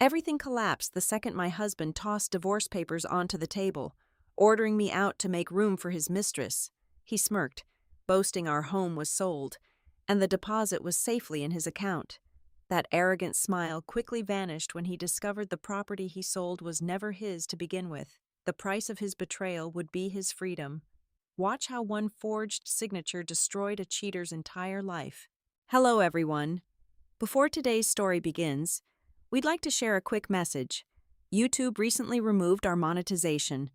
Everything collapsed the second my husband tossed divorce papers onto the table, ordering me out to make room for his mistress. He smirked, boasting our home was sold, and the deposit was safely in his account. That arrogant smile quickly vanished when he discovered the property he sold was never his to begin with. The price of his betrayal would be his freedom. Watch how one forged signature destroyed a cheater's entire life. Hello, everyone. Before today's story begins, we'd like to share a quick message. YouTube recently removed our monetization,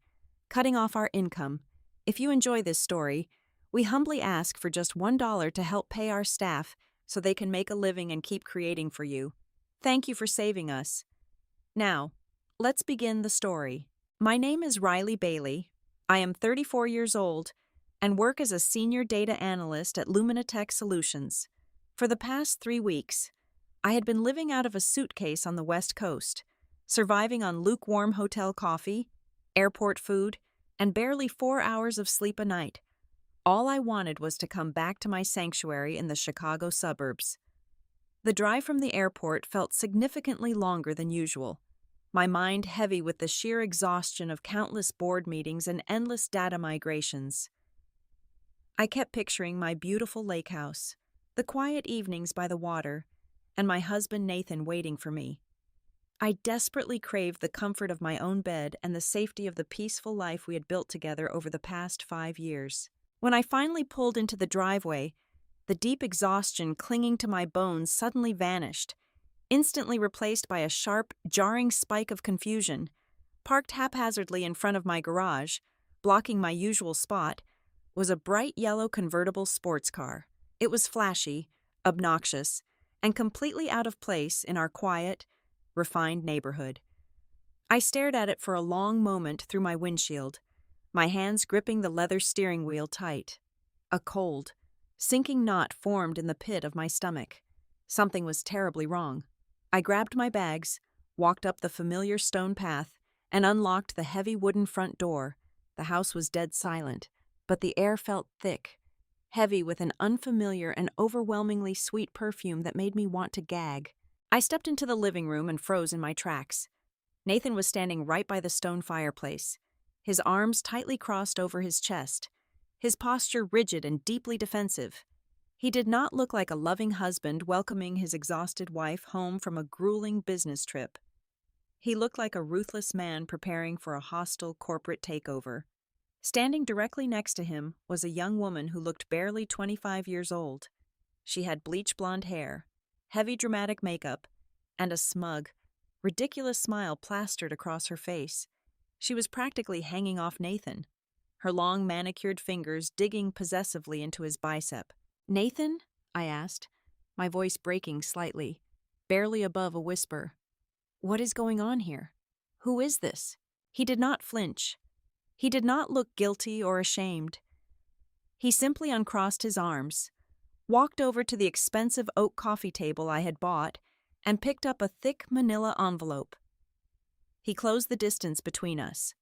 cutting off our income. If you enjoy this story, we humbly ask for just $1 to help pay our staff so they can make a living and keep creating for you. Thank you for saving us. Now, let's begin the story. My name is Riley Bailey. I am 34 years old and work as a senior data analyst at Lumina Tech Solutions. For the past 3 weeks, I had been living out of a suitcase on the West Coast, surviving on lukewarm hotel coffee, airport food, and barely 4 hours of sleep a night. All I wanted was to come back to my sanctuary in the Chicago suburbs. The drive from the airport felt significantly longer than usual, my mind heavy with the sheer exhaustion of countless board meetings and endless data migrations. I kept picturing my beautiful lake house, the quiet evenings by the water, and my husband Nathan waiting for me. I desperately craved the comfort of my own bed and the safety of the peaceful life we had built together over the past 5 years. When I finally pulled into the driveway, the deep exhaustion clinging to my bones suddenly vanished, instantly replaced by a sharp, jarring spike of confusion. Parked haphazardly in front of my garage, blocking my usual spot, was a bright yellow convertible sports car. It was flashy, obnoxious, and completely out of place in our quiet, refined neighborhood. I stared at it for a long moment through my windshield, my hands gripping the leather steering wheel tight. A cold, sinking knot formed in the pit of my stomach. Something was terribly wrong. I grabbed my bags, walked up the familiar stone path, and unlocked the heavy wooden front door. The house was dead silent, but the air felt thick, heavy with an unfamiliar and overwhelmingly sweet perfume that made me want to gag. I stepped into the living room and froze in my tracks. Nathan was standing right by the stone fireplace, his arms tightly crossed over his chest, his posture rigid and deeply defensive. He did not look like a loving husband welcoming his exhausted wife home from a grueling business trip. He looked like a ruthless man preparing for a hostile corporate takeover. Standing directly next to him was a young woman who looked barely 25 years old. She had bleach blonde hair, heavy dramatic makeup, and a smug, ridiculous smile plastered across her face. She was practically hanging off Nathan, her long manicured fingers digging possessively into his bicep. "Nathan?" I asked, my voice breaking slightly, barely above a whisper. "What is going on here? Who is this?" He did not flinch. He did not look guilty or ashamed. He simply uncrossed his arms, walked over to the expensive oak coffee table I had bought, and picked up a thick manila envelope. He closed the distance between us,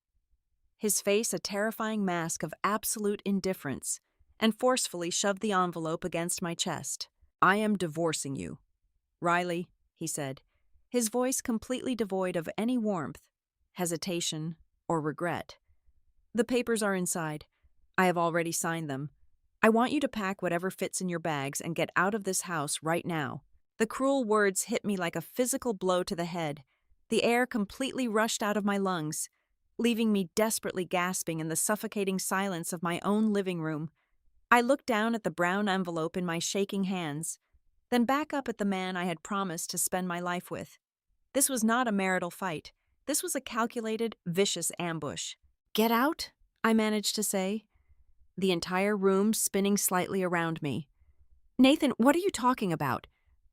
his face a terrifying mask of absolute indifference, and forcefully shoved the envelope against my chest. "I am divorcing you, Riley," he said, his voice completely devoid of any warmth, hesitation, or regret. "The papers are inside. I have already signed them. I want you to pack whatever fits in your bags and get out of this house right now." The cruel words hit me like a physical blow to the head. The air completely rushed out of my lungs, leaving me desperately gasping in the suffocating silence of my own living room. I looked down at the brown envelope in my shaking hands, then back up at the man I had promised to spend my life with. This was not a marital fight. This was a calculated, vicious ambush. "Get out?" I managed to say, the entire room spinning slightly around me. "Nathan, what are you talking about?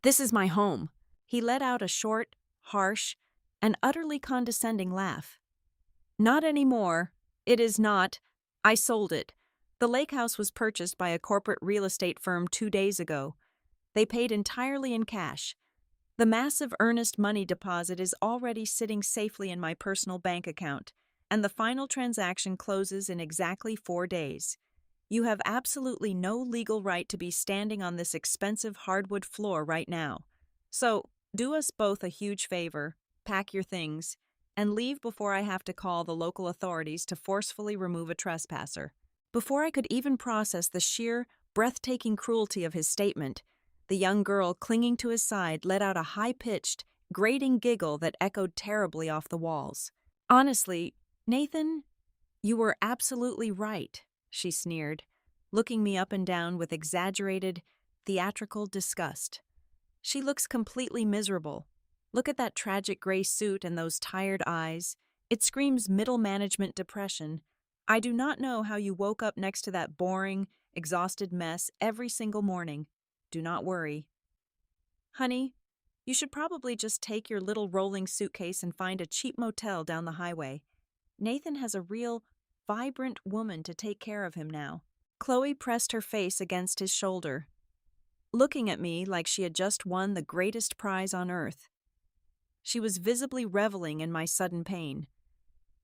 This is my home." He let out a short, harsh, and utterly condescending laugh. "Not anymore. It is not. I sold it. The lake house was purchased by a corporate real estate firm 2 days ago. They paid entirely in cash. The massive earnest money deposit is already sitting safely in my personal bank account, and the final transaction closes in exactly 4 days. You have absolutely no legal right to be standing on this expensive hardwood floor right now. So, do us both a huge favor. pack your things, and leave before I have to call the local authorities to forcefully remove a trespasser." Before I could even process the sheer, breathtaking cruelty of his statement, the young girl clinging to his side let out a high-pitched, grating giggle that echoed terribly off the walls. "Honestly, Nathan, you were absolutely right," she sneered, looking me up and down with exaggerated, theatrical disgust. "She looks completely miserable. Look at that tragic gray suit and those tired eyes. It screams middle management depression. I do not know how you woke up next to that boring, exhausted mess every single morning. Do not worry. Honey, you should probably just take your little rolling suitcase and find a cheap motel down the highway. Nathan has a real, vibrant woman to take care of him now." Chloe pressed her face against his shoulder, looking at me like she had just won the greatest prize on earth. She was visibly reveling in my sudden pain,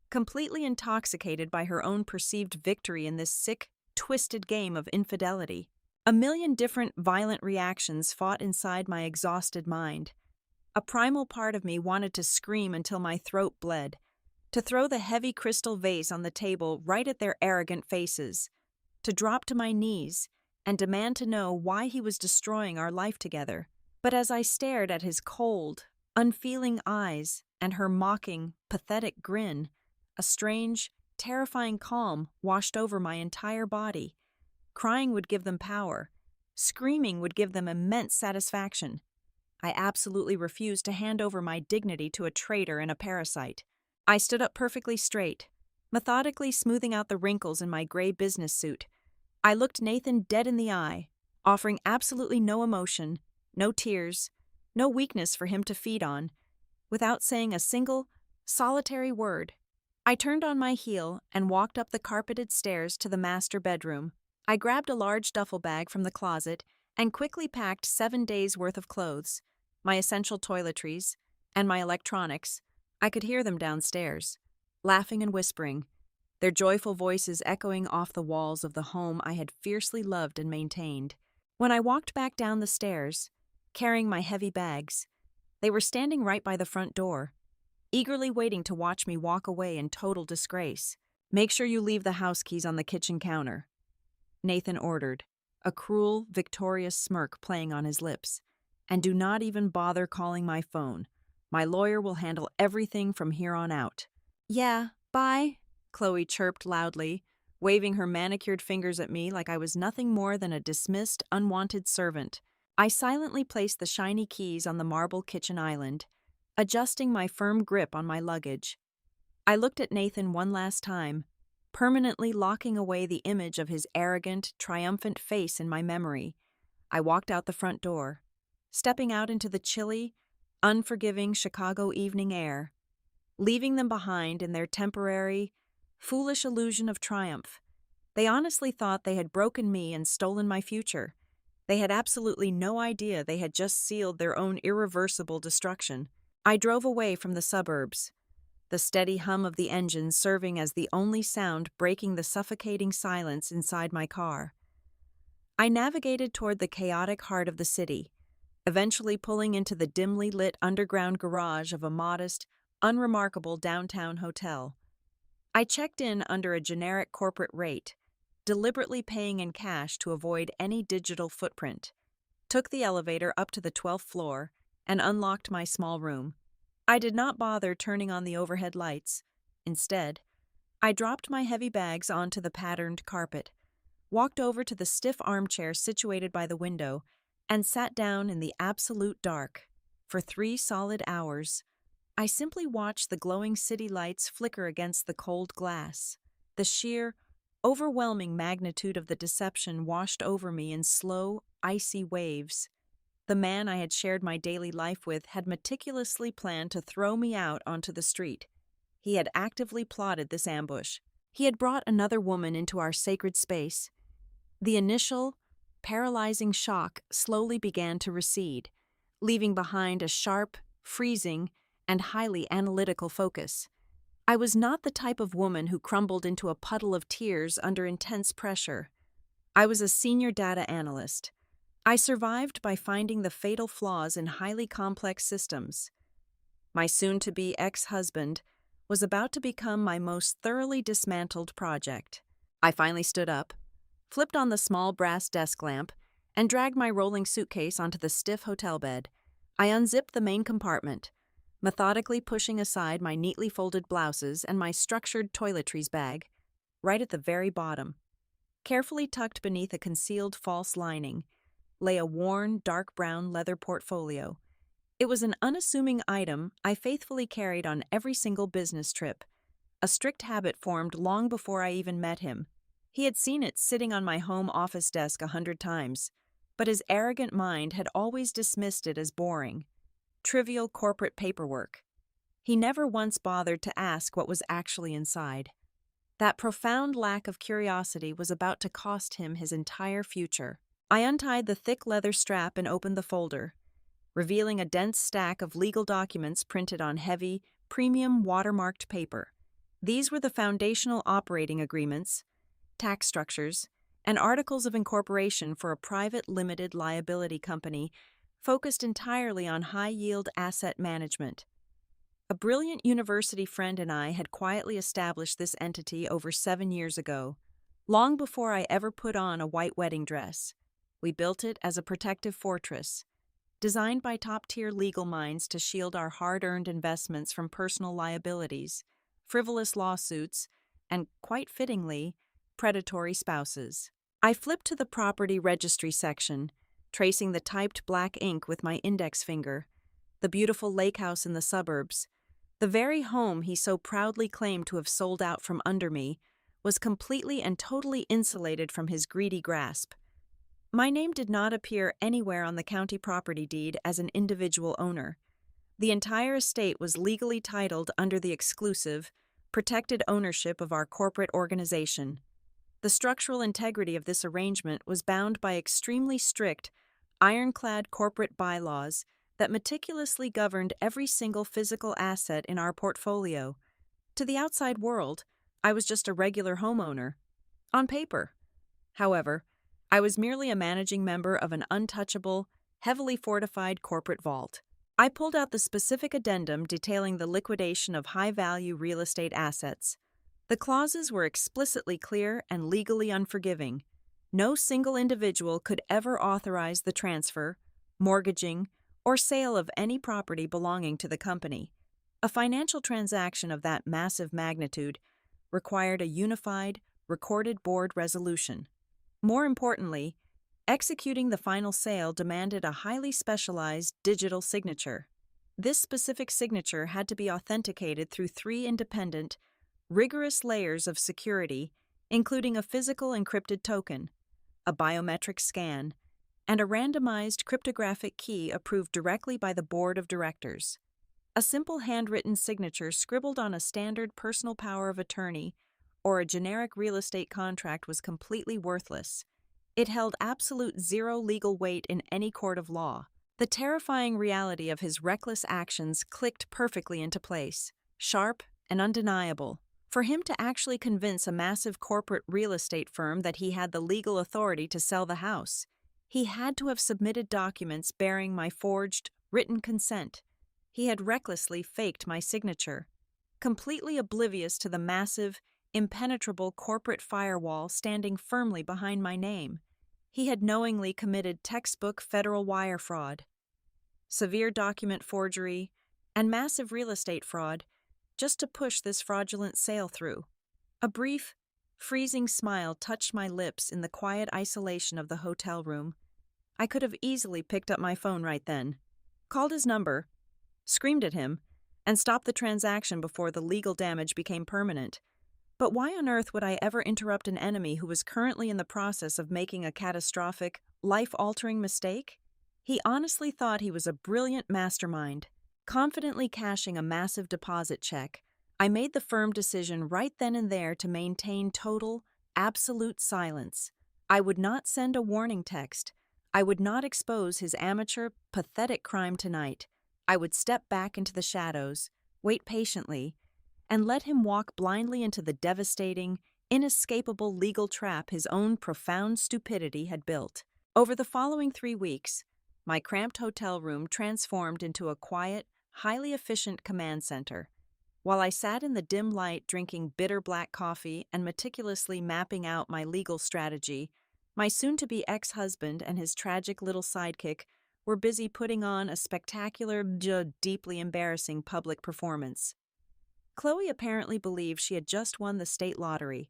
completely intoxicated by her own perceived victory in this sick, twisted game of infidelity. A million different violent reactions fought inside my exhausted mind. A primal part of me wanted to scream until my throat bled, to throw the heavy crystal vase on the table right at their arrogant faces, to drop to my knees and demand to know why he was destroying our life together. But as I stared at his cold, unfeeling eyes and her mocking, pathetic grin, a strange, terrifying calm washed over my entire body. Crying would give them power. Screaming would give them immense satisfaction. I absolutely refused to hand over my dignity to a traitor and a parasite. I stood up perfectly straight, methodically smoothing out the wrinkles in my gray business suit. I looked Nathan dead in the eye, offering absolutely no emotion, no tears, no weakness for him to feed on, without saying a single, solitary word. I turned on my heel and walked up the carpeted stairs to the master bedroom. I grabbed a large duffel bag from the closet and quickly packed 7 days' worth of clothes, my essential toiletries, and my electronics. I could hear them downstairs, laughing and whispering, their joyful voices echoing off the walls of the home I had fiercely loved and maintained. When I walked back down the stairs, carrying my heavy bags, they were standing right by the front door, eagerly waiting to watch me walk away in total disgrace. "Make sure you leave the house keys on the kitchen counter," Nathan ordered, a cruel, victorious smirk playing on his lips. "And do not even bother calling my phone. My lawyer will handle everything from here on out." "Yeah, bye," Chloe chirped loudly, waving her manicured fingers at me like I was nothing more than a dismissed, unwanted servant. I silently placed the shiny keys on the marble kitchen island, adjusting my firm grip on my luggage. I looked at Nathan one last time, permanently locking away the image of his arrogant, triumphant face in my memory. I walked out the front door, stepping out into the chilly, unforgiving Chicago evening air, leaving them behind in their temporary, foolish illusion of triumph. They honestly thought they had broken me and stolen my future. They had absolutely no idea they had just sealed their own irreversible destruction. I drove away from the suburbs, the steady hum of the engine serving as the only sound breaking the suffocating silence inside my car. I navigated toward the chaotic heart of the city, eventually pulling into the dimly lit underground garage of a modest, unremarkable downtown hotel. I checked in under a generic corporate rate, deliberately paying in cash to avoid any digital footprint, took the elevator up to the 12th floor, and unlocked my small room. I did not bother turning on the overhead lights. Instead, I dropped my heavy bags onto the patterned carpet, walked over to the stiff armchair situated by the window, and sat down in the absolute dark. For 3 solid hours, I simply watched the glowing city lights flicker against the cold glass. The sheer, overwhelming magnitude of the deception washed over me in slow, icy waves. The man I had shared my daily life with had meticulously planned to throw me out onto the street. He had actively plotted this ambush. He had brought another woman into our sacred space. The initial, paralyzing shock slowly began to recede, leaving behind a sharp, freezing, and highly analytical focus. I was not the type of woman who crumbled into a puddle of tears under intense pressure. I was a senior data analyst. I survived by finding the fatal flaws in highly complex systems. My soon-to-be ex-husband was about to become my most thoroughly dismantled project. I finally stood up, flipped on the small brass desk lamp, and dragged my rolling suitcase onto the stiff hotel bed. I unzipped the main compartment, methodically pushing aside my neatly folded blouses and my structured toiletries bag. Right at the very bottom, carefully tucked beneath a concealed false lining, lay a worn, dark brown leather portfolio. It was an unassuming item I faithfully carried on every single business trip, a strict habit formed long before I even met him. He had seen it sitting on my home office desk 100 times, but his arrogant mind had always dismissed it as boring, trivial corporate paperwork. He never once bothered to ask what was actually inside. That profound lack of curiosity was about to cost him his entire future. I untied the thick leather strap and opened the folder, revealing a dense stack of legal documents printed on heavy, premium watermarked paper. These were the foundational operating agreements, tax structures, and articles of incorporation for a private limited liability company focused entirely on high-yield asset management. A brilliant university friend and I had quietly established this entity over 7 years ago, long before I ever put on a white wedding dress. We built it as a protective fortress, designed by top-tier legal minds to shield our hard-earned investments from personal liabilities, frivolous lawsuits, and, quite fittingly, predatory spouses. I flipped to the property registry section, tracing the typed black ink with my index finger. The beautiful lake house in the suburbs, the very home he so proudly claimed to have sold out from under me, was completely and totally insulated from his greedy grasp. My name did not appear anywhere on the county property deed as an individual owner. The entire estate was legally titled under the exclusive, protected ownership of our corporate organization. The structural integrity of this arrangement was bound by extremely strict, ironclad corporate bylaws that meticulously governed every single physical asset in our portfolio. To the outside world, I was just a regular homeowner. On paper. However, I was merely a managing member of an untouchable, heavily fortified corporate vault. I pulled out the specific addendum detailing the liquidation of high-value real estate assets. The clauses were explicitly clear and legally unforgiving. No single individual could ever authorize the transfer, mortgaging, or sale of any property belonging to the company. A financial transaction of that massive magnitude required a unified, recorded board resolution. More importantly, executing the final sale demanded a highly specialized digital signature. This specific signature had to be authenticated through 3 independent, rigorous layers of security, including a physical encrypted token, a biometric scan, and a randomized cryptographic key approved directly by the board of directors. A simple handwritten signature scribbled on a standard personal power of attorney or a generic real estate contract was completely worthless. It held absolute zero legal weight in any court of law. The terrifying reality of his reckless actions clicked perfectly into place, sharp and undeniable. For him to actually convince a massive corporate real estate firm that he had the legal authority to sell the house, he had to have submitted documents bearing my forged, written consent. He had recklessly faked my signature, completely oblivious to the massive, impenetrable corporate firewall standing firmly behind my name. He had knowingly committed textbook federal wire fraud, severe document forgery, and massive real estate fraud just to push this fraudulent sale through. A brief, freezing smile touched my lips in the quiet isolation of the hotel room. I could have easily picked up my phone right then, called his number, screamed at him, and stopped the transaction before the legal damage became permanent. But why on earth would I ever interrupt an enemy who was currently in the process of making a catastrophic, life-altering mistake? He honestly thought he was a brilliant mastermind. Confidently cashing a massive deposit check, I made the firm decision right then and there to maintain total, absolute silence. I would not send a warning text. I would not expose his amateur, pathetic crime tonight. I would step back into the shadows, wait patiently, and let him walk blindly into the devastating, inescapable legal trap his own profound stupidity had built. Over the following 3 weeks, my cramped hotel room transformed into a quiet, highly efficient command center. While I sat in the dim light drinking bitter black coffee and meticulously mapping out my legal strategy, my soon-to-be ex-husband and his tragic little sidekick were busy putting on a spectacular, deeply embarrassing public performance. Chloe apparently believed she had just won the state lottery.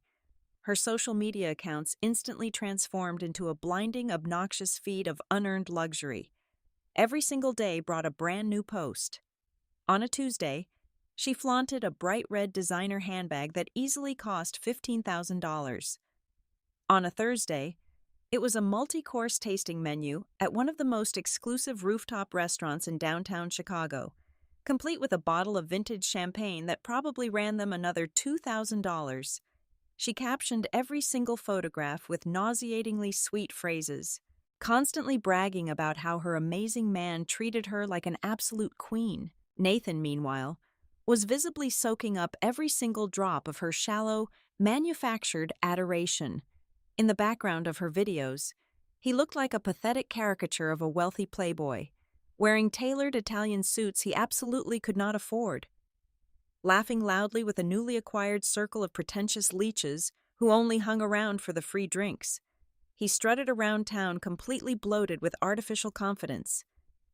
Her social media accounts instantly transformed into a blinding, obnoxious feed of unearned luxury. Every single day brought a brand new post. On a Tuesday, she flaunted a bright red designer handbag that easily cost $15,000. On a Thursday, it was a multi-course tasting menu at one of the most exclusive rooftop restaurants in downtown Chicago, complete with a bottle of vintage champagne that probably ran them another $2,000. She captioned every single photograph with nauseatingly sweet phrases, constantly bragging about how her amazing man treated her like an absolute queen. Nathan, meanwhile, was visibly soaking up every single drop of her shallow, manufactured adoration. In the background of her videos, he looked like a pathetic caricature of a wealthy playboy, wearing tailored Italian suits he absolutely could not afford. Laughing loudly with a newly acquired circle of pretentious leeches who only hung around for the free drinks, he strutted around town completely bloated with artificial confidence.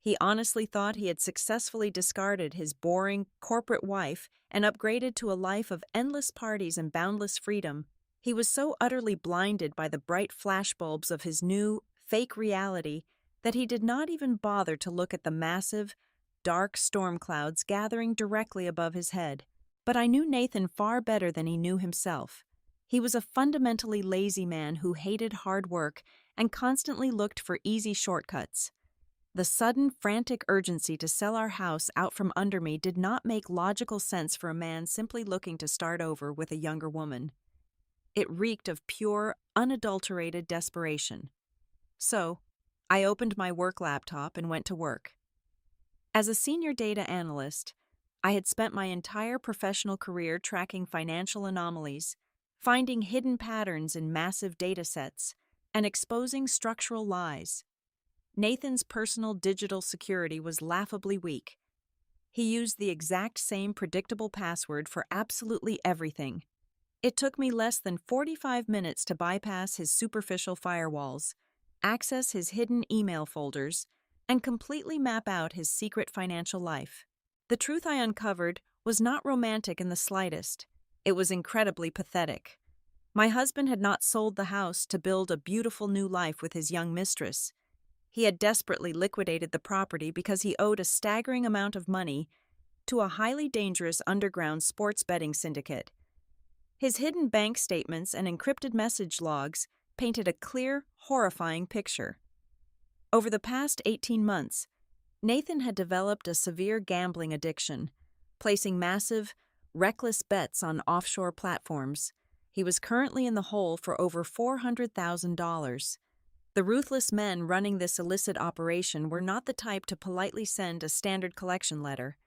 He honestly thought he had successfully discarded his boring corporate wife and upgraded to a life of endless parties and boundless freedom. He was so utterly blinded by the bright flashbulbs of his new, fake reality that he did not even bother to look at the massive, dark storm clouds gathering directly above his head. But I knew Nathan far better than he knew himself. He was a fundamentally lazy man who hated hard work and constantly looked for easy shortcuts. The sudden, frantic urgency to sell our house out from under me did not make logical sense for a man simply looking to start over with a younger woman. It reeked of pure, unadulterated desperation. So, I opened my work laptop and went to work. As a senior data analyst, I had spent my entire professional career tracking financial anomalies, finding hidden patterns in massive data sets, and exposing structural lies. Nathan's personal digital security was laughably weak. He used the exact same predictable password for absolutely everything. It took me less than 45 minutes to bypass his superficial firewalls, access his hidden email folders, and completely map out his secret financial life. The truth I uncovered was not romantic in the slightest. It was incredibly pathetic. My husband had not sold the house to build a beautiful new life with his young mistress. He had desperately liquidated the property because he owed a staggering amount of money to a highly dangerous underground sports betting syndicate. His hidden bank statements and encrypted message logs painted a clear, horrifying picture. Over the past 18 months, Nathan had developed a severe gambling addiction, placing massive, reckless bets on offshore platforms. He was currently in the hole for over $400,000. The ruthless men running this illicit operation were not the type to politely send a standard collection letter.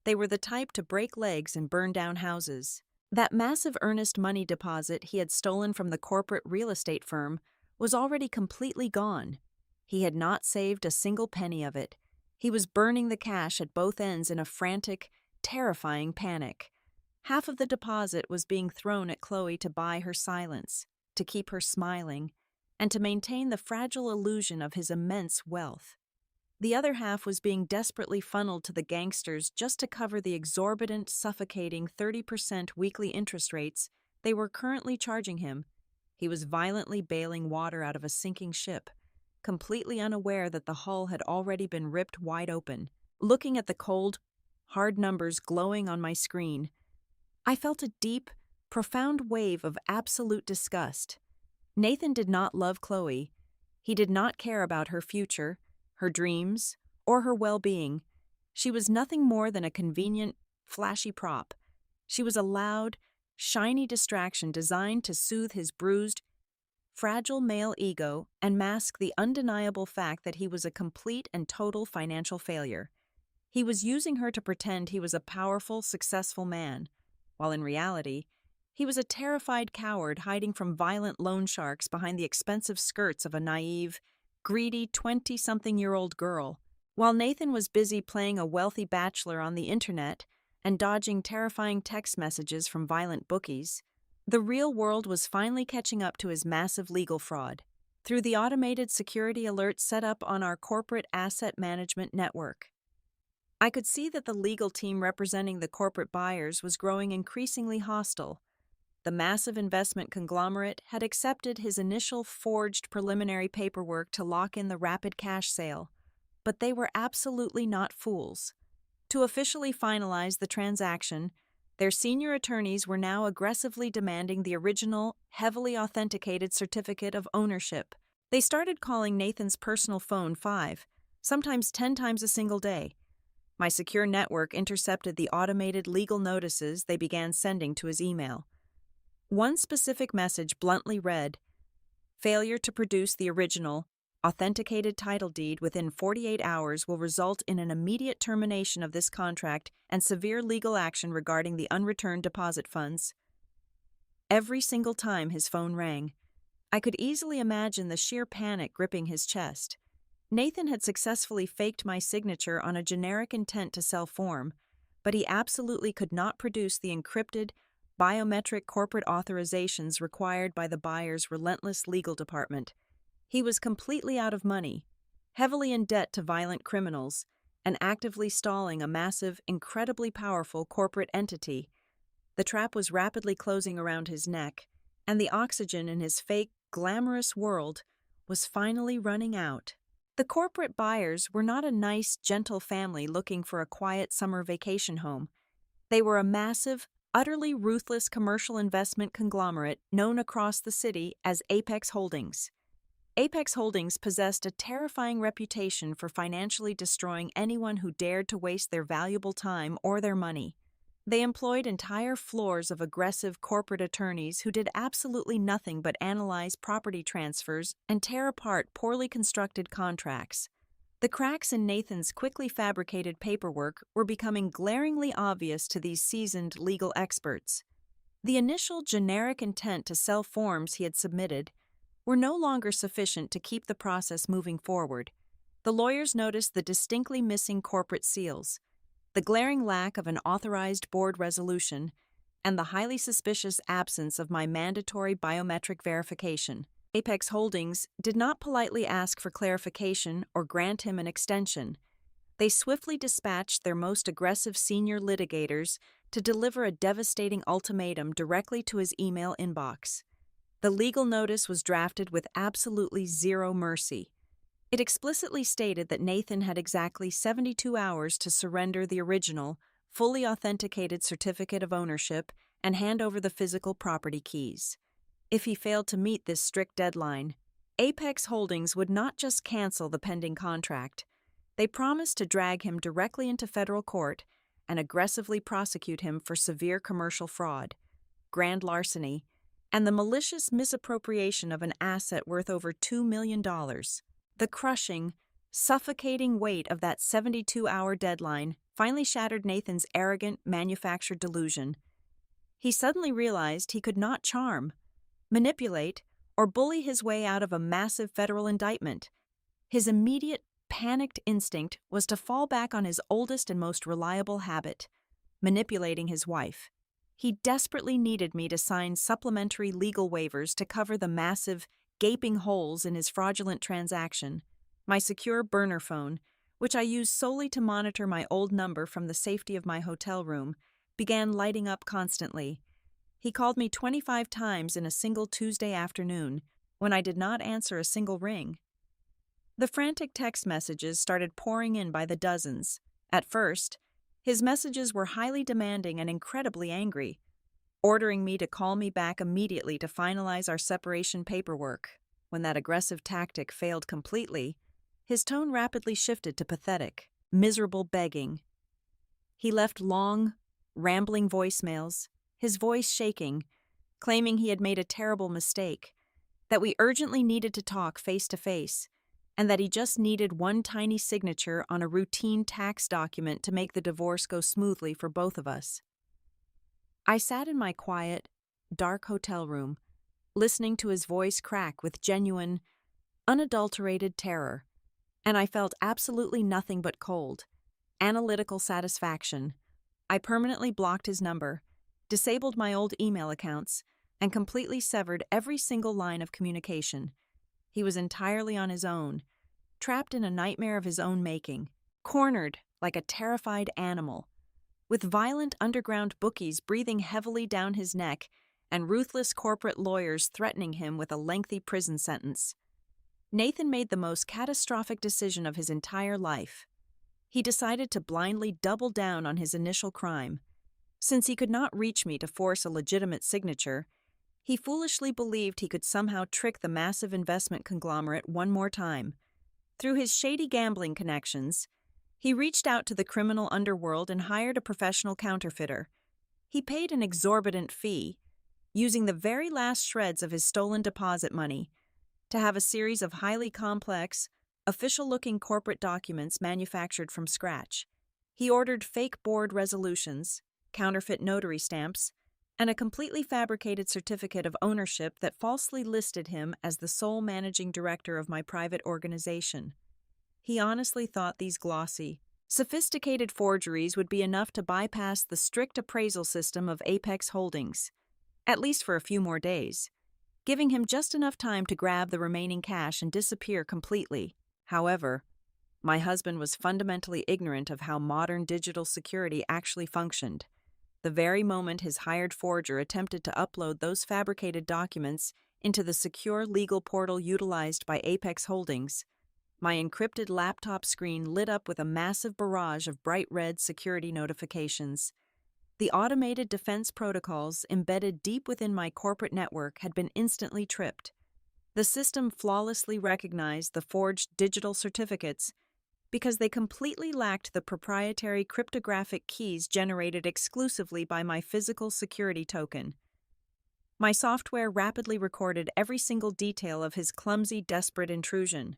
They were the type to break legs and burn down houses. That massive earnest money deposit he had stolen from the corporate real estate firm was already completely gone. He had not saved a single penny of it. He was burning the cash at both ends in a frantic, terrifying panic. Half of the deposit was being thrown at Chloe to buy her silence, to keep her smiling, and to maintain the fragile illusion of his immense wealth. The other half was being desperately funneled to the gangsters just to cover the exorbitant, suffocating 30% weekly interest rates they were currently charging him. He was violently bailing water out of a sinking ship, completely unaware that the hull had already been ripped wide open. Looking at the cold, hard numbers glowing on my screen, I felt a deep, profound wave of absolute disgust. Nathan did not love Chloe. He did not care about her future, her dreams, or her well-being. She was nothing more than a convenient, flashy prop. She was a loud, shiny distraction designed to soothe his bruised, fragile male ego and mask the undeniable fact that he was a complete and total financial failure. He was using her to pretend he was a powerful, successful man, while in reality, he was a terrified coward hiding from violent loan sharks behind the expensive skirts of a naive, greedy 20-something-year-old girl. While Nathan was busy playing a wealthy bachelor on the internet and dodging terrifying text messages from violent bookies, the real world was finally catching up to his massive legal fraud. Through the automated security alerts set up on our corporate asset management network, I could see that the legal team representing the corporate buyers was growing increasingly hostile. The massive investment conglomerate had accepted his initial forged preliminary paperwork to lock in the rapid cash sale, but they were absolutely not fools. To officially finalize the transaction, their senior attorneys were now aggressively demanding the original, heavily authenticated certificate of ownership. They started calling Nathan's personal phone 5, sometimes 10 times a single day. My secure network intercepted the automated legal notices they began sending to his email. One specific message bluntly read, "Failure to produce the original, authenticated title deed within 48 hours will result in an immediate termination of this contract and severe legal action regarding the unreturned deposit funds." Every single time his phone rang, I could easily imagine the sheer panic gripping his chest. Nathan had successfully faked my signature on a generic intent to sell form, but he absolutely could not produce the encrypted, biometric corporate authorizations required by the buyer's relentless legal department. He was completely out of money, heavily in debt to violent criminals, and actively stalling a massive, incredibly powerful corporate entity. The trap was rapidly closing around his neck, and the oxygen in his fake, glamorous world was finally running out. The corporate buyers were not a nice, gentle family looking for a quiet summer vacation home. They were a massive, utterly ruthless commercial investment conglomerate known across the city as Apex Holdings. Apex Holdings possessed a terrifying reputation for financially destroying anyone who dared to waste their valuable time or their money. They employed entire floors of aggressive corporate attorneys who did absolutely nothing but analyze property transfers and tear apart poorly constructed contracts. The cracks in Nathan's quickly fabricated paperwork were becoming glaringly obvious to these seasoned legal experts. The initial generic intent to sell forms he had submitted were no longer sufficient to keep the process moving forward. The lawyers noticed the distinctly missing corporate seals, the glaring lack of an authorized board resolution, and the highly suspicious absence of my mandatory biometric verification. Apex Holdings did not politely ask for clarification or grant him an extension. They swiftly dispatched their most aggressive senior litigators to deliver a devastating ultimatum directly to his email inbox. The legal notice was drafted with absolutely zero mercy. It explicitly stated that Nathan had exactly 72 hours to surrender the original, fully authenticated certificate of ownership and hand over the physical property keys. If he failed to meet this strict deadline, Apex Holdings would not just cancel the pending contract. They promised to drag him directly into federal court and aggressively prosecute him for severe commercial fraud, grand larceny, and the malicious misappropriation of an asset worth over $2 million. The crushing, suffocating weight of that 72-hour deadline finally shattered Nathan's arrogant, manufactured delusion. He suddenly realized he could not charm, manipulate, or bully his way out of a massive federal indictment. His immediate, panicked instinct was to fall back on his oldest and most reliable habit, manipulating his wife. He desperately needed me to sign supplementary legal waivers to cover the massive, gaping holes in his fraudulent transaction. My secure burner phone, which I used solely to monitor my old number from the safety of my hotel room, began lighting up constantly. He called me 25 times in a single Tuesday afternoon, when I did not answer a single ring. The frantic text messages started pouring in by the dozens. At first, his messages were highly demanding and incredibly angry, ordering me to call me back immediately to finalize our separation paperwork. When that aggressive tactic failed completely, his tone rapidly shifted to pathetic, miserable begging. He left long, rambling voicemails, his voice shaking, claiming he had made a terrible mistake, that we urgently needed to talk face to face, and that he just needed one tiny signature on a routine tax document to make the divorce go smoothly for both of us. I sat in my quiet, dark hotel room, listening to his voice crack with genuine, unadulterated terror, and I felt absolutely nothing but cold, analytical satisfaction. I permanently blocked his number, disabled my old email accounts, and completely severed every single line of communication. He was entirely on his own, trapped in a nightmare of his own making, cornered like a terrified animal, with violent underground bookies breathing heavily down his neck and ruthless corporate lawyers threatening him with a lengthy prison sentence. Nathan made the most catastrophic decision of his entire life. He decided to blindly double down on his initial crime. Since he could not reach me to force a legitimate signature, he foolishly believed he could somehow trick the massive investment conglomerate one more time. Through his shady gambling connections, he reached out to the criminal underworld and hired a professional counterfeiter. He paid an exorbitant fee, using the very last shreds of his stolen deposit money, to have a series of highly complex, official-looking corporate documents manufactured from scratch. He ordered fake board resolutions, counterfeit notary stamps, and a completely fabricated certificate of ownership that falsely listed him as the sole managing director of my private organization. He honestly thought these glossy, sophisticated forgeries would be enough to bypass the strict appraisal system of Apex Holdings, at least for a few more days, giving him just enough time to grab the remaining cash and disappear completely. However, my husband was fundamentally ignorant of how modern digital security actually functioned. The very moment his hired forger attempted to upload those fabricated documents into the secure legal portal utilized by Apex Holdings, my encrypted laptop screen lit up with a massive barrage of bright red security notifications. The automated defense protocols embedded deep within my corporate network had been instantly tripped. The system flawlessly recognized the forged digital certificates because they completely lacked the proprietary cryptographic keys generated exclusively by my physical security token. My software rapidly recorded every single detail of his clumsy, desperate intrusion.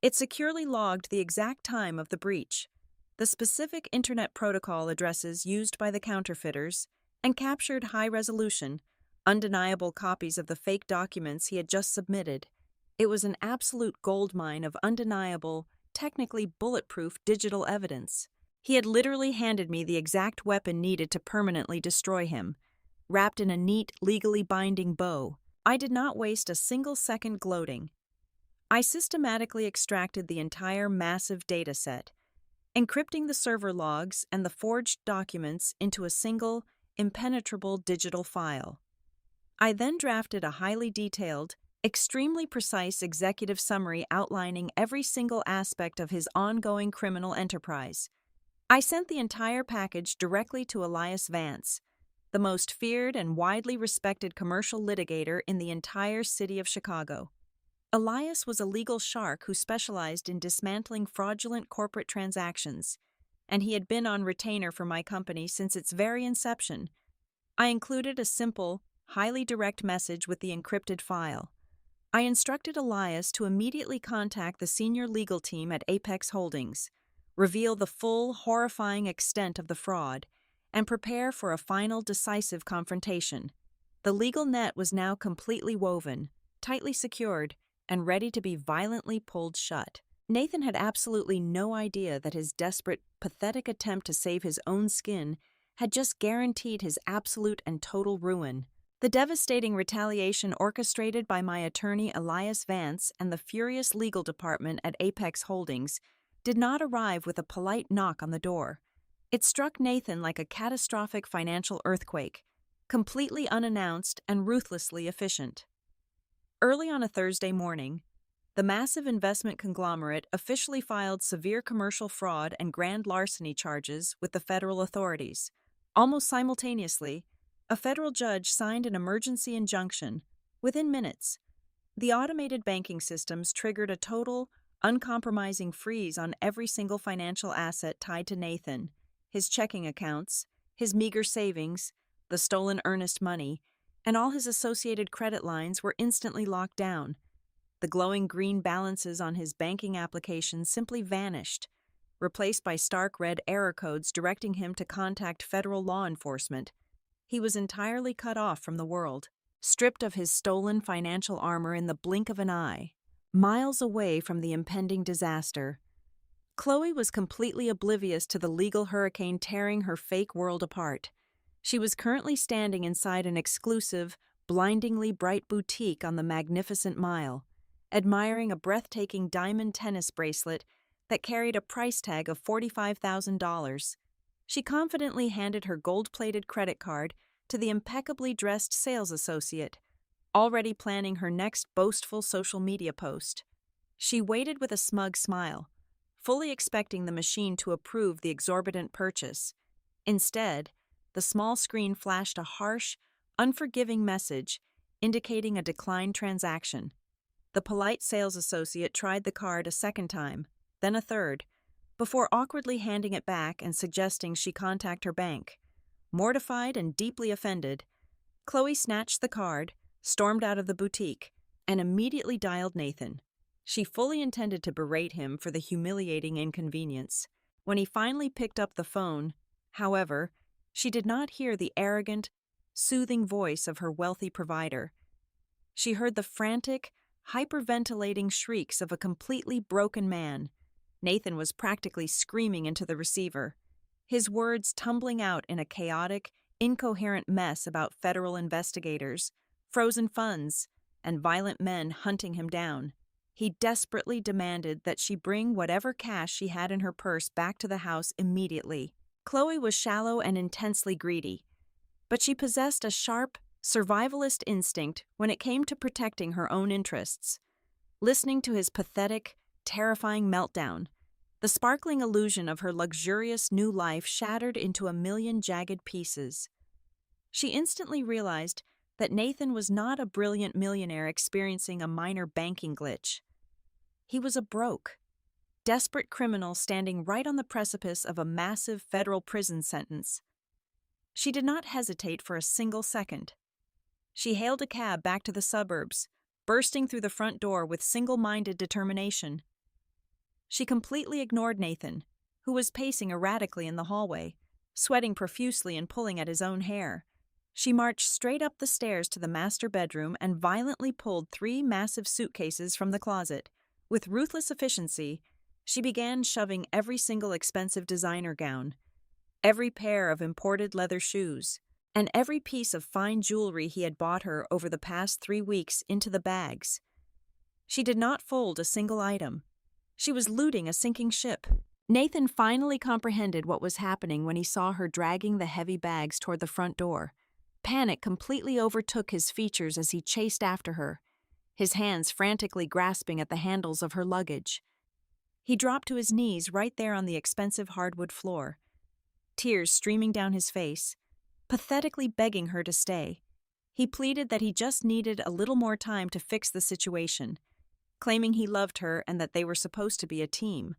It securely logged the exact time of the breach, the specific Internet protocol addresses used by the counterfeiters, and captured high-resolution, undeniable copies of the fake documents he had just submitted. It was an absolute goldmine of undeniable, technically bulletproof digital evidence. He had literally handed me the exact weapon needed to permanently destroy him, wrapped in a neat, legally binding bow. I did not waste a single second gloating. I systematically extracted the entire massive data set, encrypting the server logs and the forged documents into a single, impenetrable digital file. I then drafted a highly detailed, extremely precise executive summary outlining every single aspect of his ongoing criminal enterprise. I sent the entire package directly to Elias Vance, the most feared and widely respected commercial litigator in the entire city of Chicago. Elias was a legal shark who specialized in dismantling fraudulent corporate transactions, and he had been on retainer for my company since its very inception. I included a simple, highly direct message with the encrypted file. I instructed Elias to immediately contact the senior legal team at Apex Holdings, reveal the full, horrifying extent of the fraud, and prepare for a final, decisive confrontation. The legal net was now completely woven, tightly secured, and ready to be violently pulled shut. Nathan had absolutely no idea that his desperate, pathetic attempt to save his own skin had just guaranteed his absolute and total ruin. The devastating retaliation orchestrated by my attorney Elias Vance and the furious legal department at Apex Holdings did not arrive with a polite knock on the door. It struck Nathan like a catastrophic financial earthquake, completely unannounced and ruthlessly efficient. Early on a Thursday morning, the massive investment conglomerate officially filed severe commercial fraud and grand larceny charges with the federal authorities. Almost simultaneously, a federal judge signed an emergency injunction. Within minutes, the automated banking systems triggered a total, uncompromising freeze on every single financial asset tied to Nathan, his checking accounts, his meager savings, the stolen earnest money, and all his associated credit lines were instantly locked down. The glowing green balances on his banking application simply vanished, replaced by stark red error codes directing him to contact federal law enforcement. He was entirely cut off from the world, stripped of his stolen financial armor in the blink of an eye. Miles away from the impending disaster, Chloe was completely oblivious to the legal hurricane tearing her fake world apart. She was currently standing inside an exclusive, blindingly bright boutique on the Magnificent Mile, admiring a breathtaking diamond tennis bracelet that carried a price tag of $45,000. She confidently handed her gold-plated credit card to the impeccably dressed sales associate, already planning her next boastful social media post. She waited with a smug smile, fully expecting the machine to approve the exorbitant purchase. Instead, the small screen flashed a harsh, unforgiving message indicating a declined transaction. The polite sales associate tried the card a second time, then a third, before awkwardly handing it back and suggesting she contact her bank. Mortified and deeply offended, Chloe snatched the card, stormed out of the boutique, and immediately dialed Nathan. She fully intended to berate him for the humiliating inconvenience. When he finally picked up the phone, however, she did not hear the arrogant, soothing voice of her wealthy provider. She heard the frantic, hyperventilating shrieks of a completely broken man. Nathan was practically screaming into the receiver, his words tumbling out in a chaotic, incoherent mess about federal investigators, frozen funds, and violent men hunting him down. He desperately demanded that she bring whatever cash she had in her purse back to the house immediately. Chloe was shallow and intensely greedy, but she possessed a sharp, survivalist instinct when it came to protecting her own interests. Listening to his pathetic, terrifying meltdown, the sparkling illusion of her luxurious new life shattered into a million jagged pieces. She instantly realized that Nathan was not a brilliant millionaire experiencing a minor banking glitch. He was a broke, desperate criminal standing right on the precipice of a massive federal prison sentence. She did not hesitate for a single second. She hailed a cab back to the suburbs, bursting through the front door with single-minded determination. She completely ignored Nathan, who was pacing erratically in the hallway, sweating profusely and pulling at his own hair. She marched straight up the stairs to the master bedroom and violently pulled 3 massive suitcases from the closet. With ruthless efficiency, she began shoving every single expensive designer gown, every pair of imported leather shoes, and every piece of fine jewelry he had bought her over the past 3 weeks into the bags. She did not fold a single item. She was looting a sinking ship. Nathan finally comprehended what was happening when he saw her dragging the heavy bags toward the front door. Panic completely overtook his features as he chased after her, his hands frantically grasping at the handles of her luggage. He dropped to his knees right there on the expensive hardwood floor, tears streaming down his face, pathetically begging her to stay. He pleaded that he just needed a little more time to fix the situation, claiming he loved her and that they were supposed to be a team.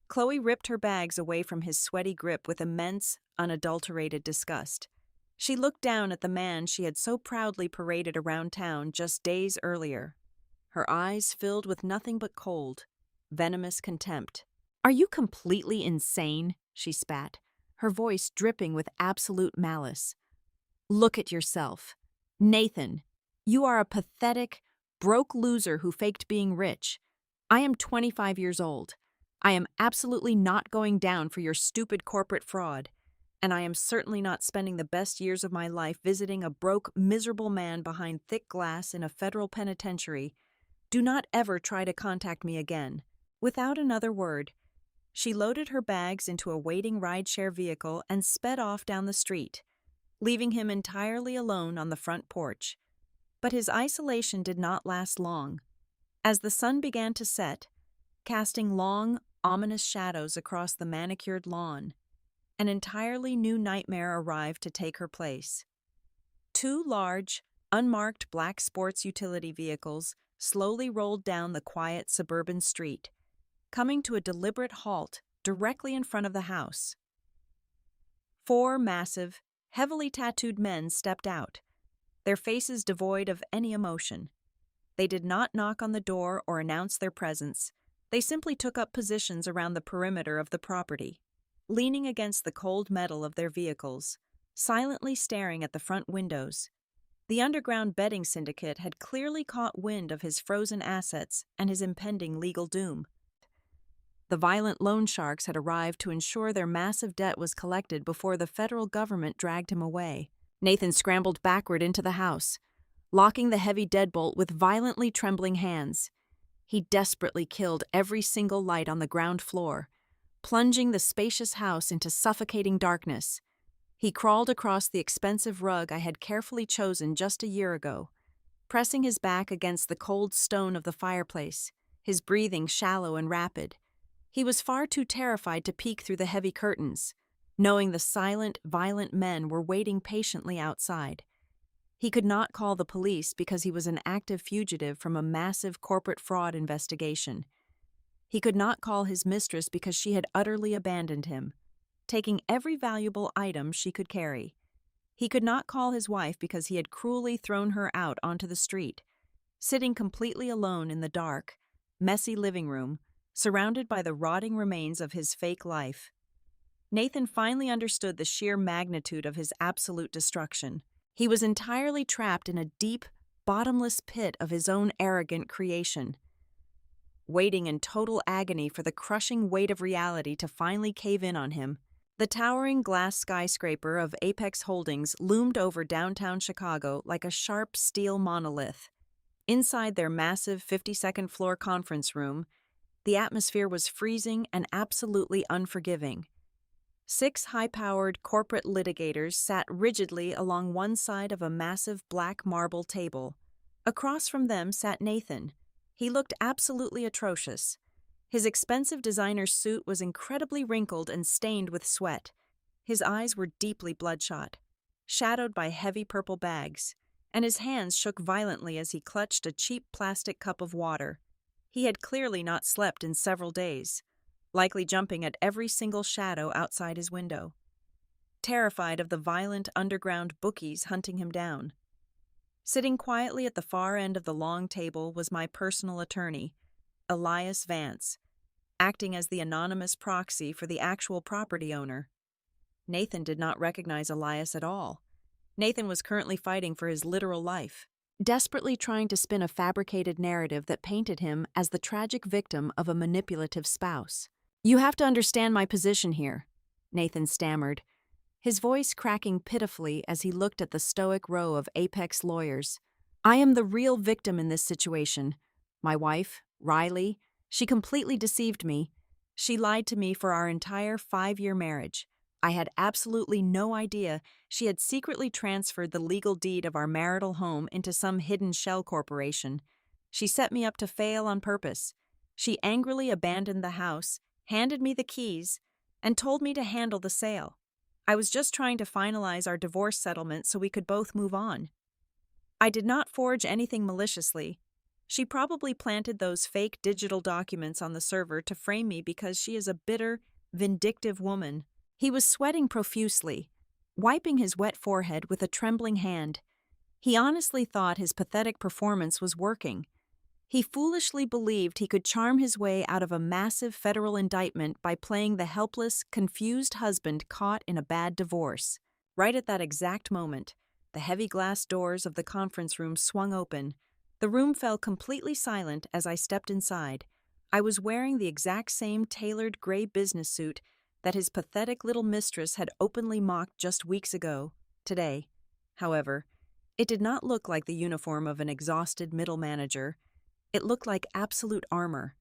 Chloe ripped her bags away from his sweaty grip with immense, unadulterated disgust. She looked down at the man she had so proudly paraded around town just days earlier. Her eyes filled with nothing but cold, venomous contempt. "Are you completely insane?" she spat, her voice dripping with absolute malice. "Look at yourself. Nathan, you are a pathetic, broke loser who faked being rich. I am 25 years old. I am absolutely not going down for your stupid corporate fraud, and I am certainly not spending the best years of my life visiting a broke, miserable man behind thick glass in a federal penitentiary. Do not ever try to contact me again." Without another word, she loaded her bags into a waiting rideshare vehicle and sped off down the street, leaving him entirely alone on the front porch. But his isolation did not last long. As the sun began to set, casting long, ominous shadows across the manicured lawn, an entirely new nightmare arrived to take her place. 2 large, unmarked black sports utility vehicles slowly rolled down the quiet suburban street, coming to a deliberate halt directly in front of the house. 4 massive, heavily tattooed men stepped out, their faces devoid of any emotion. They did not knock on the door or announce their presence. They simply took up positions around the perimeter of the property, leaning against the cold metal of their vehicles, silently staring at the front windows. The underground betting syndicate had clearly caught wind of his frozen assets and his impending legal doom. The violent loan sharks had arrived to ensure their massive debt was collected before the federal government dragged him away. Nathan scrambled backward into the house, locking the heavy deadbolt with violently trembling hands. He desperately killed every single light on the ground floor, plunging the spacious house into suffocating darkness. He crawled across the expensive rug I had carefully chosen just a year ago, pressing his back against the cold stone of the fireplace, his breathing shallow and rapid. He was far too terrified to peek through the heavy curtains, knowing the silent, violent men were waiting patiently outside. He could not call the police because he was an active fugitive from a massive corporate fraud investigation. He could not call his mistress because she had utterly abandoned him, taking every valuable item she could carry. He could not call his wife because he had cruelly thrown her out onto the street, sitting completely alone in the dark, messy living room, surrounded by the rotting remains of his fake life. Nathan finally understood the sheer magnitude of his absolute destruction. He was entirely trapped in a deep, bottomless pit of his own arrogant creation, waiting in total agony for the crushing weight of reality to finally cave in on him. The towering glass skyscraper of Apex Holdings loomed over downtown Chicago like a sharp steel monolith. Inside their massive 52nd floor conference room, the atmosphere was freezing and absolutely unforgiving. 6 high-powered corporate litigators sat rigidly along one side of a massive black marble table. Across from them sat Nathan. He looked absolutely atrocious. His expensive designer suit was incredibly wrinkled and stained with sweat. His eyes were deeply bloodshot, shadowed by heavy purple bags, and his hands shook violently as he clutched a cheap plastic cup of water. He had clearly not slept in several days, likely jumping at every single shadow outside his window, terrified of the violent underground bookies hunting him down. Sitting quietly at the far end of the long table was my personal attorney, Elias Vance, acting as the anonymous proxy for the actual property owner. Nathan did not recognize Elias at all. Nathan was currently fighting for his literal life, desperately trying to spin a fabricated narrative that painted him as the tragic victim of a manipulative spouse. "You have to understand my position here," Nathan stammered, his voice cracking pitifully as he looked at the stoic row of Apex lawyers. "I am the real victim in this situation. My wife, Riley, she completely deceived me. She lied to me for our entire 5-year marriage. I had absolutely no idea she had secretly transferred the legal deed of our marital home into some hidden shell corporation. She set me up to fail on purpose. She angrily abandoned the house, handed me the keys, and told me to handle the sale. I was just trying to finalize our divorce settlement so we could both move on. I did not forge anything maliciously. She probably planted those fake digital documents on the server to frame me because she is a bitter, vindictive woman." He was sweating profusely, wiping his wet forehead with a trembling hand. He honestly thought his pathetic performance was working. He foolishly believed he could charm his way out of a massive federal indictment by playing the helpless, confused husband caught in a bad divorce. Right at that exact moment, the heavy glass doors of the conference room swung open. The room fell completely silent as I stepped inside. I was wearing the exact same tailored gray business suit that his pathetic little mistress had openly mocked just weeks ago. Today, however, it did not look like the uniform of an exhausted middle manager. It looked like absolute armor.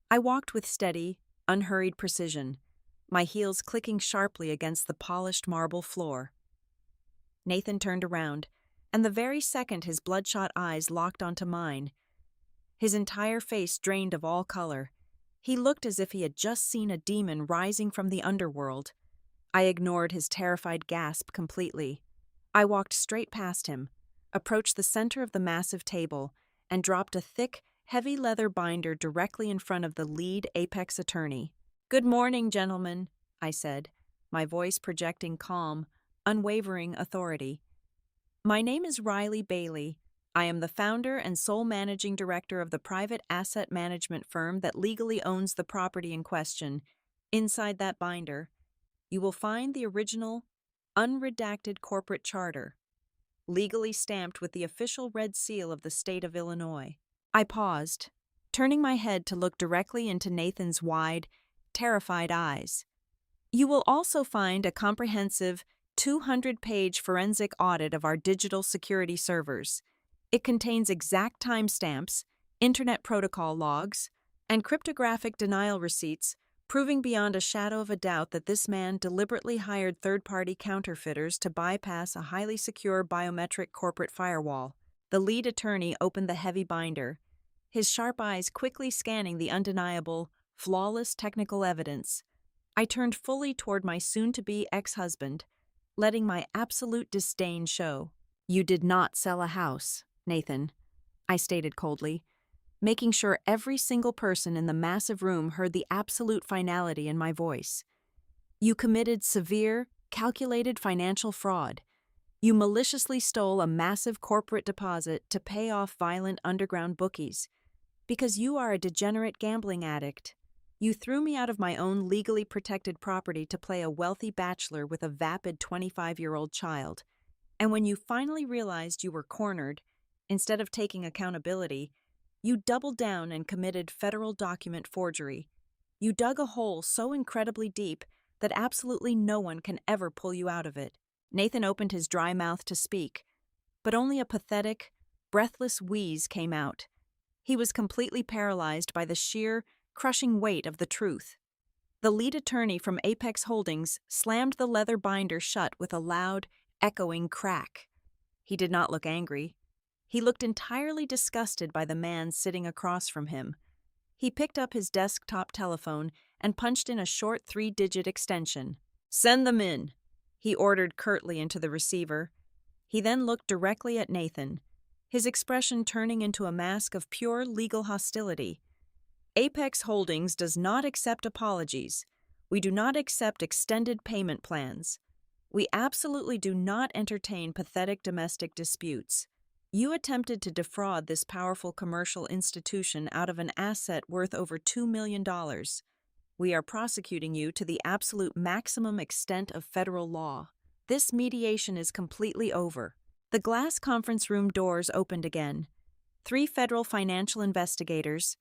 I walked with steady, unhurried precision, my heels clicking sharply against the polished marble floor. Nathan turned around, and the very second his bloodshot eyes locked onto mine, his entire face drained of all color. He looked as if he had just seen a demon rising from the underworld. I ignored his terrified gasp completely. I walked straight past him, approached the center of the massive table, and dropped a thick, heavy leather binder directly in front of the lead Apex attorney. "Good morning, gentlemen," I said, my voice projecting calm, unwavering authority. "My name is Riley Bailey. I am the founder and sole managing director of the private asset management firm that legally owns the property in question. Inside that binder, you will find the original, unredacted corporate charter, legally stamped with the official red seal of the state of Illinois." I paused, turning my head to look directly into Nathan's wide, terrified eyes. You will also find a comprehensive 200-page forensic audit of our digital security servers. It contains exact timestamps, Internet Protocol logs, and cryptographic denial receipts, proving beyond a shadow of a doubt that this man deliberately hired third-party counterfeiters to bypass a highly secure biometric corporate firewall. The lead attorney opened the heavy binder, his sharp eyes quickly scanning the undeniable, flawless technical evidence. I turned fully toward my soon-to-be ex-husband, letting my absolute disdain show. "You did not sell a house, Nathan," I stated coldly, making sure every single person in the massive room heard the absolute finality in my voice. "You committed severe, calculated financial fraud. You maliciously stole a massive corporate deposit to pay off violent underground bookies. Because you are a degenerate gambling addict, you threw me out of my own legally protected property to play a wealthy bachelor with a vapid 25-year-old child. And when you finally realized you were cornered, instead of taking accountability, you doubled down and committed federal document forgery. You dug a hole so incredibly deep that absolutely no one can ever pull you out of it." Nathan opened his dry mouth to speak, but only a pathetic, breathless wheeze came out. He was completely paralyzed by the sheer, crushing weight of the truth. The lead attorney from Apex Holdings slammed the leather binder shut with a loud, echoing crack. He did not look angry. He looked entirely disgusted by the man sitting across from him. He picked up his desktop telephone and punched in a short 3-digit extension. "Send them in," he ordered curtly into the receiver. He then looked directly at Nathan, his expression turning into a mask of pure legal hostility. "Apex Holdings does not accept apologies. We do not accept extended payment plans. We absolutely do not entertain pathetic domestic disputes. You attempted to defraud this powerful commercial institution out of an asset worth over $2 million. We are prosecuting you to the absolute maximum extent of federal law. This mediation is completely over." The glass conference room doors opened again. 3 federal financial investigators,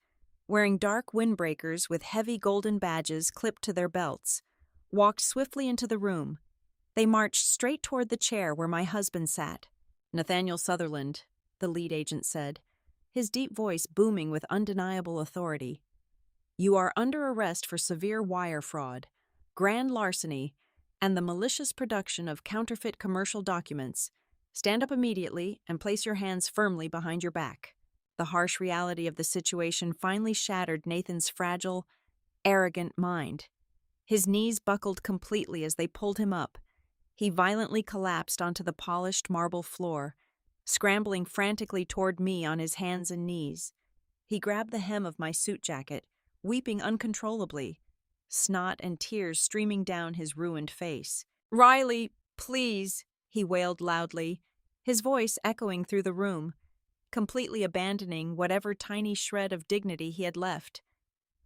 wearing dark windbreakers with heavy golden badges clipped to their belts, walked swiftly into the room. They marched straight toward the chair where my husband sat. "Nathaniel Sutherland," the lead agent said, his deep voice booming with undeniable authority. "You are under arrest for severe wire fraud, grand larceny, and the malicious production of counterfeit commercial documents. Stand up immediately and place your hands firmly behind your back." The harsh reality of the situation finally shattered Nathan's fragile, arrogant mind. His knees buckled completely as they pulled him up. He violently collapsed onto the polished marble floor, scrambling frantically toward me on his hands and knees. He grabbed the hem of my suit jacket, weeping uncontrollably, snot and tears streaming down his ruined face. "Riley, please," he wailed loudly, his voice echoing through the room, completely abandoning whatever tiny shred of dignity he had left.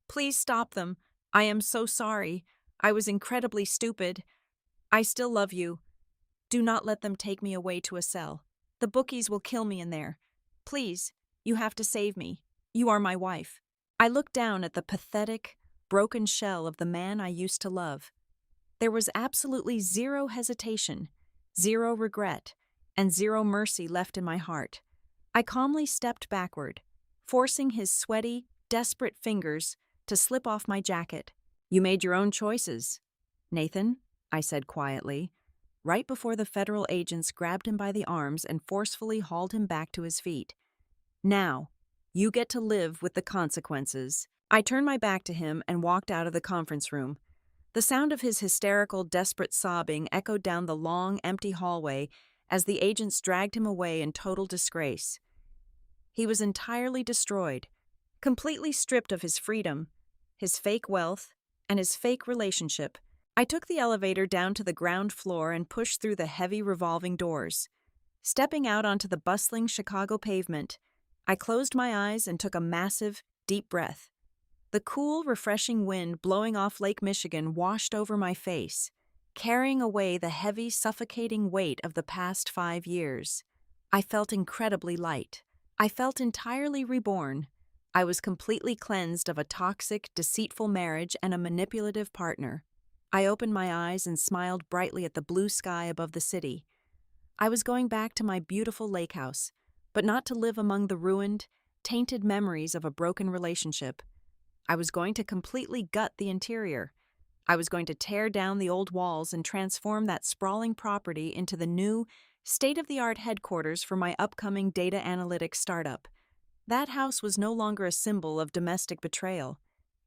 "Please stop them. I am so sorry. I was incredibly stupid. I still love you. Do not let them take me away to a cell. The bookies will kill me in there. Please, you have to save me. You are my wife." I looked down at the pathetic, broken shell of the man I used to love. There was absolutely zero hesitation, zero regret, and zero mercy left in my heart. I calmly stepped backward, forcing his sweaty, desperate fingers to slip off my jacket. "You made your own choices, Nathan," I said quietly, right before the federal agents grabbed him by the arms and forcefully hauled him back to his feet. "Now, you get to live with the consequences." I turned my back to him and walked out of the conference room. The sound of his hysterical, desperate sobbing echoed down the long, empty hallway as the agents dragged him away in total disgrace. He was entirely destroyed, completely stripped of his freedom, his fake wealth, and his fake relationship. I took the elevator down to the ground floor and pushed through the heavy revolving doors. Stepping out onto the bustling Chicago pavement, I closed my eyes and took a massive, deep breath. The cool, refreshing wind blowing off Lake Michigan washed over my face, carrying away the heavy, suffocating weight of the past 5 years. I felt incredibly light. I felt entirely reborn, I was completely cleansed of a toxic, deceitful marriage and a manipulative partner. I opened my eyes and smiled brightly at the blue sky above the city. I was going back to my beautiful lake house, but not to live among the ruined, tainted memories of a broken relationship. I was going to completely gut the interior. I was going to tear down the old walls and transform that sprawling property into the new, state-of-the-art headquarters for my upcoming data analytics startup. That house was no longer a symbol of domestic betrayal.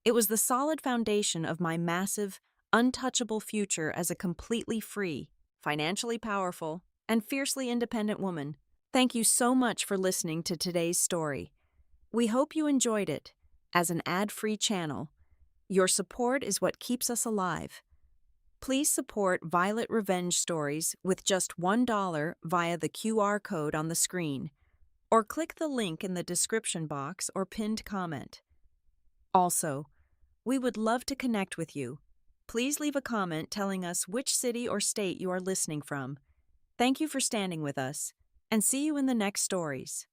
It was the solid foundation of my massive, untouchable future as a completely free, financially powerful, and fiercely independent woman. Thank you so much for listening to today's story. We hope you enjoyed it. As an ad-free channel, your support is what keeps us alive. Please support Violet Revenge Stories with just $1 via the QR code on the screen, or click the link in the description box or pinned comment. Also, we would love to connect with you. Please leave a comment telling us which city or state you are listening from. Thank you for standing with us, and see you in the next stories.